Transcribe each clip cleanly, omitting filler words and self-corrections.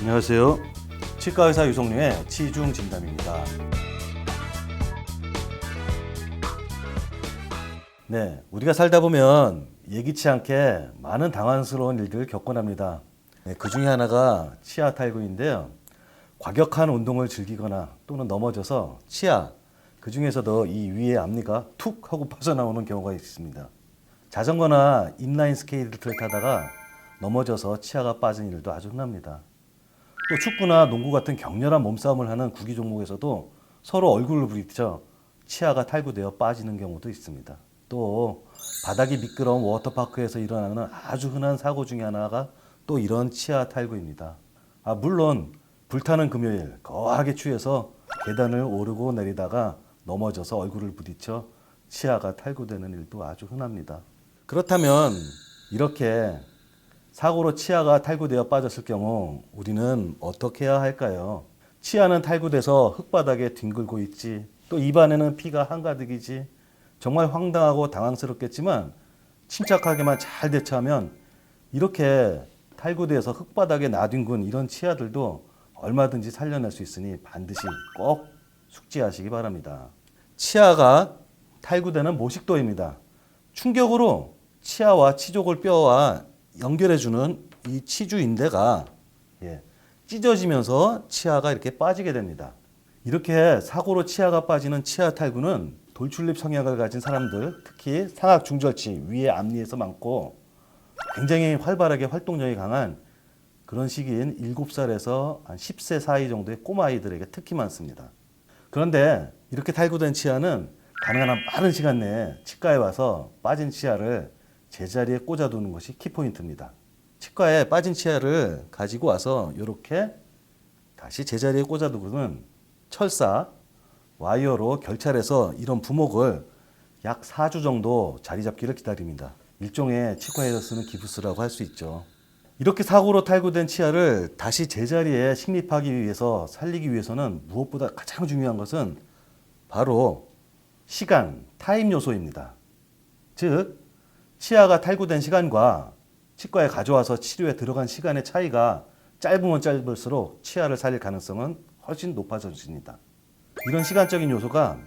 안녕하세요. 치과의사 유성룡의 치중 진담입니다. 네, 우리가 살다 보면 예기치 않게 많은 당황스러운 일들을 겪곤 합니다. 네, 그 중에 하나가 치아 탈구인데요. 과격한 운동을 즐기거나 또는 넘어져서 치아, 그 중에서도 이 위의 앞니가 툭 하고 빠져나오는 경우가 있습니다. 자전거나 인라인 스케이트를 타다가 넘어져서 치아가 빠진 일도 아주 흔합니다. 또 축구나 농구 같은 격렬한 몸싸움을 하는 구기 종목에서도 서로 얼굴을 부딪혀 치아가 탈구되어 빠지는 경우도 있습니다. 또 바닥이 미끄러운 워터파크에서 일어나는 아주 흔한 사고 중에 하나가 또 이런 치아 탈구입니다. 물론 불타는 금요일 거하게 취해서 계단을 오르고 내리다가 넘어져서 얼굴을 부딪혀 치아가 탈구되는 일도 아주 흔합니다. 그렇다면 이렇게 사고로 치아가 탈구되어 빠졌을 경우 우리는 어떻게 해야 할까요? 치아는 탈구돼서 흙바닥에 뒹굴고 있지, 또 입안에는 피가 한가득이지. 정말 황당하고 당황스럽겠지만 침착하게만 잘 대처하면 이렇게 탈구돼서 흙바닥에 나뒹군 이런 치아들도 얼마든지 살려낼 수 있으니 반드시 꼭 숙지하시기 바랍니다. 치아가 탈구되는 모식도입니다. 충격으로 치아와 치족을 뼈와 연결해주는 이 치주인대가 찢어지면서 치아가 이렇게 빠지게 됩니다. 이렇게 사고로 치아가 빠지는 치아 탈구는 돌출입 성향을 가진 사람들, 특히 상악 중절치 위의 앞니에서 많고 굉장히 활발하게 활동력이 강한 그런 시기인 7살에서 한 10세 사이 정도의 꼬마아이들에게 특히 많습니다. 그런데 이렇게 탈구된 치아는 가능한 한 빠른 시간 내에 치과에 와서 빠진 치아를 제자리에 꽂아두는 것이 키포인트입니다. 치과에 빠진 치아를 가지고 와서 이렇게 다시 제자리에 꽂아두고는 철사, 와이어로 결찰해서 이런 부목을 약 4주 정도 자리 잡기를 기다립니다. 일종의 치과에서 쓰는 기부스라고 할 수 있죠. 이렇게 사고로 탈구된 치아를 다시 제자리에 식립하기 위해서 살리기 위해서는 무엇보다 가장 중요한 것은 바로 시간, 타임 요소입니다. 즉 치아가 탈구된 시간과 치과에 가져와서 치료에 들어간 시간의 차이가 짧으면 짧을수록 치아를 살릴 가능성은 훨씬 높아집니다. 이런 시간적인 요소가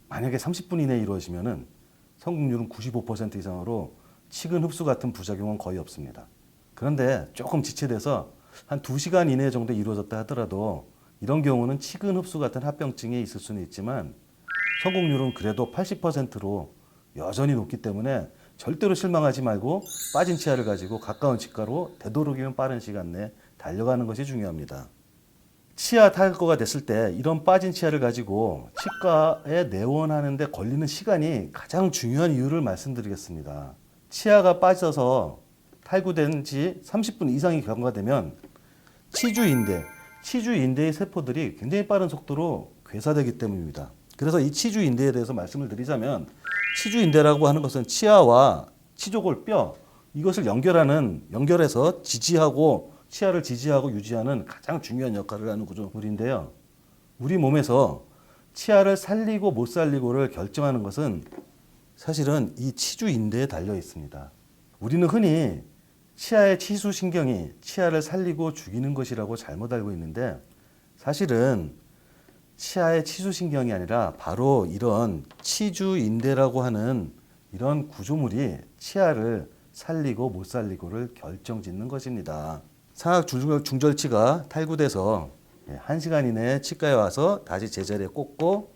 만약에 30분 이내에 이루어지면 성공률은 95% 이상으로 치근 흡수 같은 부작용은 거의 없습니다. 그런데 조금 지체돼서 한 2시간 이내 정도 이루어졌다 하더라도 이런 경우는 치근 흡수 같은 합병증이 있을 수는 있지만 성공률은 그래도 80%로 여전히 높기 때문에 절대로 실망하지 말고 빠진 치아를 가지고 가까운 치과로 되도록이면 빠른 시간 내에 달려가는 것이 중요합니다. 치아 탈거가 됐을 때 이런 빠진 치아를 가지고 치과에 내원하는 데 걸리는 시간이 가장 중요한 이유를 말씀드리겠습니다. 치아가 빠져서 탈구된 지 30분 이상이 경과되면 치주인대의 세포들이 굉장히 빠른 속도로 괴사되기 때문입니다. 그래서 이 치주인대에 대해서 말씀을 드리자면 치주인대라고 하는 것은 치아와 치족골 뼈 이것을 연결해서 치아를 지지하고 유지하는 가장 중요한 역할을 하는 구조물인데요. 우리 몸에서 치아를 살리고 못 살리고를 결정하는 것은 사실은 이 치주인대에 달려 있습니다. 우리는 흔히 치아의 치수신경이 치아를 살리고 죽이는 것이라고 잘못 알고 있는데 사실은 치아의 치수신경이 아니라 바로 이런 치주인대라고 하는 이런 구조물이 치아를 살리고 못 살리고를 결정짓는 것입니다. 상악 중절치가 탈구돼서 1시간 이내에 치과에 와서 다시 제자리에 꽂고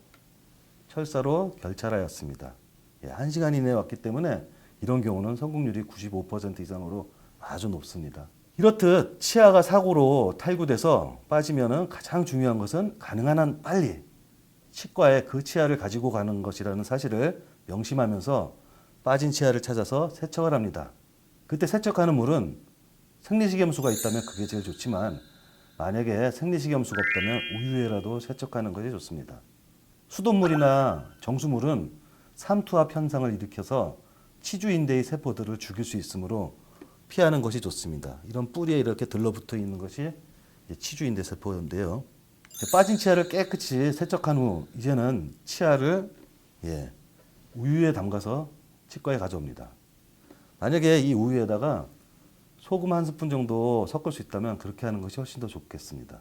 철사로 결찰하였습니다. 1시간 이내에 왔기 때문에 이런 경우는 성공률이 95% 이상으로 아주 높습니다. 이렇듯 치아가 사고로 탈구돼서 빠지면 가장 중요한 것은 가능한 한 빨리 치과에 그 치아를 가지고 가는 것이라는 사실을 명심하면서 빠진 치아를 찾아서 세척을 합니다. 그때 세척하는 물은 생리식염수가 있다면 그게 제일 좋지만 만약에 생리식염수가 없다면 우유에라도 세척하는 것이 좋습니다. 수돗물이나 정수물은 삼투압 현상을 일으켜서 치주인대의 세포들을 죽일 수 있으므로 피하는 것이 좋습니다. 이런 뿌리에 이렇게 들러붙어 있는 것이 치주인대 세포인데요. 빠진 치아를 깨끗이 세척한 후 이제는 치아를 우유에 담가서 치과에 가져옵니다. 만약에 이 우유에다가 소금 한 스푼 정도 섞을 수 있다면 그렇게 하는 것이 훨씬 더 좋겠습니다.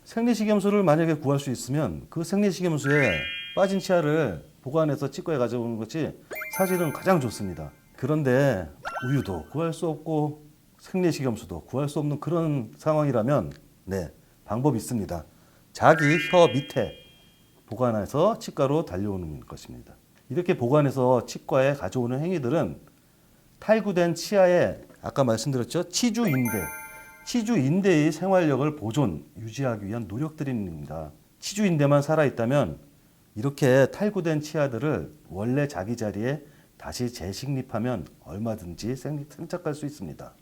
생리식염수를 만약에 구할 수 있으면 그 생리식염수에 빠진 치아를 보관해서 치과에 가져오는 것이 사실은 가장 좋습니다. 그런데 우유도 구할 수 없고 생리식염수도 구할 수 없는 그런 상황이라면 네, 방법이 있습니다. 자기 혀 밑에 보관해서 치과로 달려오는 것입니다. 이렇게 보관해서 치과에 가져오는 행위들은 탈구된 치아에 아까 말씀드렸죠. 치주인대의 생활력을 보존, 유지하기 위한 노력들입니다. 치주인대만 살아있다면 이렇게 탈구된 치아들을 원래 자기 자리에 다시 재식립하면 얼마든지 생착할 수 있습니다.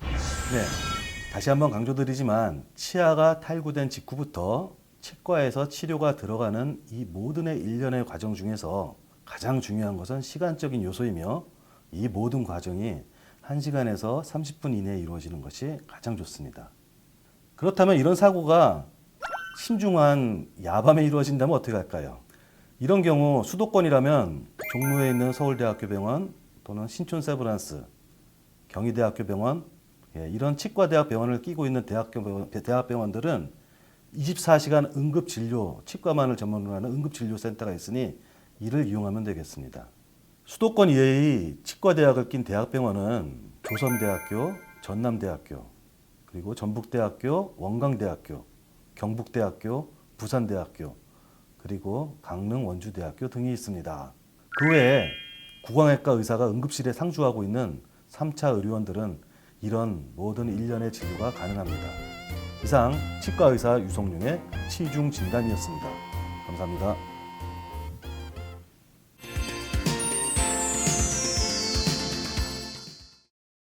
네, 다시 한번 강조드리지만 치아가 탈구된 직후부터 치과에서 치료가 들어가는 이 모든의 일련의 과정 중에서 가장 중요한 것은 시간적인 요소이며 이 모든 과정이 1시간에서 30분 이내에 이루어지는 것이 가장 좋습니다. 그렇다면 이런 사고가 심중한 야밤에 이루어진다면 어떻게 할까요? 이런 경우 수도권이라면 종로에 있는 서울대학교 병원 또는 신촌세브란스, 경희대학교 병원 이런 치과대학 병원을 끼고 있는 대학병원들은 24시간 응급진료, 치과만을 전문으로 하는 응급진료센터가 있으니 이를 이용하면 되겠습니다. 수도권 이외의 치과대학을 낀 대학병원은 조선대학교, 전남대학교, 그리고 전북대학교, 원광대학교, 경북대학교, 부산대학교, 그리고 강릉 원주대학교 등이 있습니다. 그 외에 구강외과 의사가 응급실에 상주하고 있는 3차 의료원들은 이런 모든 일련의 진료가 가능합니다. 이상 치과의사 유성룡의 치중진단이었습니다. 감사합니다.